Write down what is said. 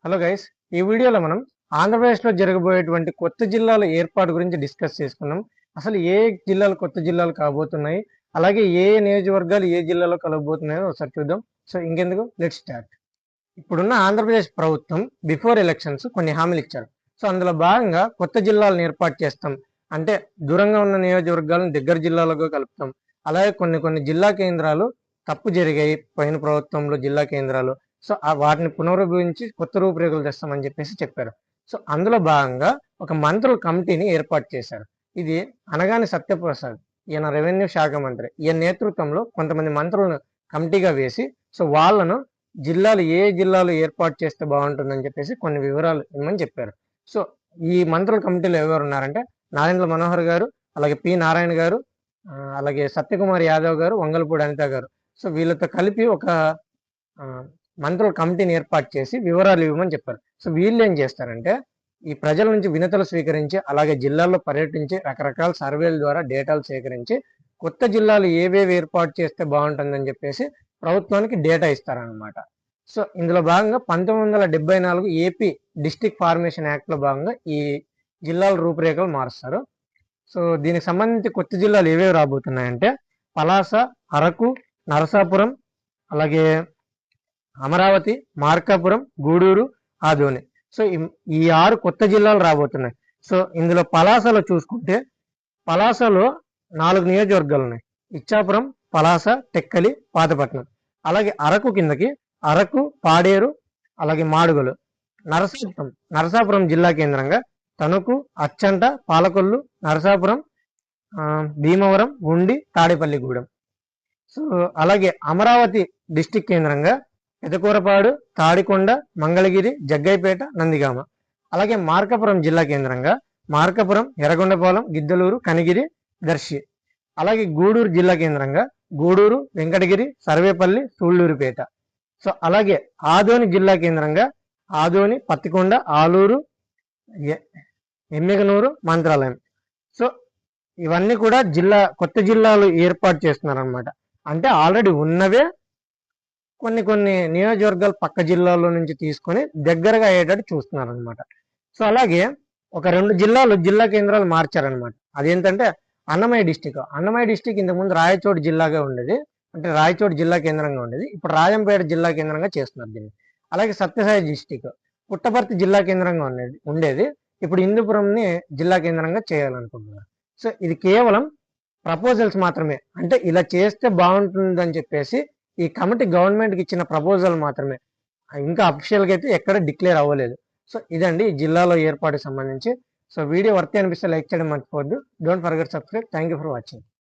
Hello guys, ఈ వీడియోలో మనం ఆంధ్రప్రదేశ్లో జరగబోయేటువంటి కొత్త జిల్లాల ఏర్పాటు గురించి డిస్కస్ చేసుకున్నాం. అసలు ఏ జిల్లాలు కొత్త జిల్లాలు కాబోతున్నాయి, అలాగే ఏ నియోజకవర్గాలు ఏ జిల్లాలో కలగబోతున్నాయో ఒకసారి చూద్దాం. సో ఇంకెందుకు, లెట్ స్టార్ట్. ఇప్పుడున్న ఆంధ్రప్రదేశ్ ప్రభుత్వం బిఫోర్ ఎలక్షన్స్ కొన్ని హామీలు ఇచ్చారు. సో అందులో భాగంగా కొత్త జిల్లాలను ఏర్పాటు చేస్తాం, అంటే దూరంగా ఉన్న నియోజకవర్గాలను దగ్గర జిల్లాలకు కలుపుతాం. అలాగే కొన్ని కొన్ని జిల్లా కేంద్రాలు తప్పు జరిగాయి పోయిన ప్రభుత్వంలో జిల్లా కేంద్రాలు, సో వాటిని పునరుద్ధరించి కొత్త రూపురేఖలు తెస్తామని చెప్పేసి చెప్పారు. సో అందులో భాగంగా ఒక మంత్రుల కమిటీని ఏర్పాటు చేశారు. ఇది అనగాని సత్యప్రసాద్, ఈయన రెవెన్యూ శాఖ మంత్రి, ఈయన నేతృత్వంలో కొంతమంది మంత్రులను కమిటీగా వేసి సో వాళ్ళను ఏ జిల్లాలు ఏర్పాటు చేస్తే బాగుంటుందని చెప్పేసి కొన్ని వివరాలు ఇవ్వమని చెప్పారు. సో ఈ మంత్రుల కమిటీలో ఎవరు ఉన్నారంటే నారాయణ మనోహర్ గారు, అలాగే పి నారాయణ గారు, అలాగే సత్యకుమార్ యాదవ్ గారు, వంగలపూడి అనిత గారు. సో వీళ్ళతో కలిపి ఒక మంత్రుల కమిటీని ఏర్పాటు చేసి వివరాలు ఇవ్వమని చెప్పారు. సో వీళ్ళు ఏం చేస్తారంటే ఈ ప్రజల నుంచి వినతులు స్వీకరించి, అలాగే జిల్లాల్లో పర్యటించి, రకరకాల సర్వేల ద్వారా డేటాలు సేకరించి కొత్త జిల్లాలు ఏవేవి ఏర్పాటు చేస్తే బాగుంటుందని చెప్పేసి ప్రభుత్వానికి డేటా ఇస్తారనమాట. సో ఇందులో భాగంగా 1974 ఏపీ డిస్ట్రిక్ట్ ఫార్మేషన్ యాక్ట్లో భాగంగా ఈ జిల్లాల రూపురేఖలు మారుస్తారు. సో దీనికి సంబంధించి కొత్త జిల్లాలు ఏవేవి రాబోతున్నాయంటే పలాస, అరకు, నరసాపురం, అలాగే అమరావతి, మార్కాపురం, గూడూరు, ఆదోని. సో ఈ 6 కొత్త జిల్లాలు రాబోతున్నాయి. సో ఇందులో పలాసలో చూసుకుంటే పలాసలో 4 నియోజకవర్గాలు ఉన్నాయి: ఇచ్చాపురం, పలాస, టెక్కలి, పాతపట్నం. అలాగే అరకు కిందకి అరకు, పాడేరు, అలాగే మాడుగులు. నరసాపురం జిల్లా కేంద్రంగా తణుకు, అచ్చంట, పాలకొల్లు, నరసాపురం, భీమవరం, ఉండి, తాడేపల్లిగూడెం. సో అలాగే అమరావతి డిస్టిక్ కేంద్రంగా పెదకూరపాడు, తాడికొండ, మంగళగిరి, జగ్గైపేట, నందిగామ. అలాగే మార్కాపురం జిల్లా కేంద్రంగా మార్కాపురం, ఎర్రగొండపాలెం, గిద్దలూరు, కనిగిరి, దర్శి. అలాగే గూడూరు జిల్లా కేంద్రంగా గూడూరు, వెంకటగిరి, సర్వేపల్లి, సూళ్లూరుపేట. సో అలాగే ఆదోని జిల్లా కేంద్రంగా ఆదోని, పత్తికొండ, ఆలూరు, ఎమ్మిగనూరు, మంత్రాలయం. సో ఇవన్నీ కూడా కొత్త జిల్లాలు ఏర్పాటు చేస్తున్నారు అనమాట. అంటే ఆల్రెడీ ఉన్నవే కొన్ని కొన్ని నియోజకవర్గాలు పక్క జిల్లాల్లో నుంచి తీసుకొని దగ్గరగా అయ్యేటట్టు చూస్తున్నారు అనమాట. సో అలాగే ఒక 2 జిల్లా కేంద్రాలు మార్చారనమాట. అదేంటంటే అన్నమయ్య డిస్టిక్ ఇంతకుముందు రాయచోటి జిల్లాగా ఉండేది, అంటే రాయచోటి జిల్లా కేంద్రంగా ఉండేది. ఇప్పుడు రాజంపేట జిల్లా కేంద్రంగా చేస్తున్నారు దీన్ని. అలాగే సత్యసాయి డిస్టిక్ పుట్టపర్తి జిల్లా కేంద్రంగా ఉండేది, ఇప్పుడు హిందూపురంని జిల్లా కేంద్రంగా చేయాలనుకుంటున్నారు. సో ఇది కేవలం ప్రపోజల్స్ మాత్రమే, అంటే ఇలా చేస్తే బాగుంటుందని చెప్పేసి ఈ కమిటీ గవర్నమెంట్కి ఇచ్చిన ప్రపోజల్ మాత్రమే, ఇంకా అఫీషియల్గా అయితే ఎక్కడ డిక్లేర్ అవ్వలేదు. సో ఇదండి ఈ జిల్లాలో ఏర్పాటుకు సంబంధించి. సో వీడియో వర్తి అనిపిస్తే లైక్ చేయడం మర్చిపోవద్దు. Don't forget subscribe. Thank you for watching.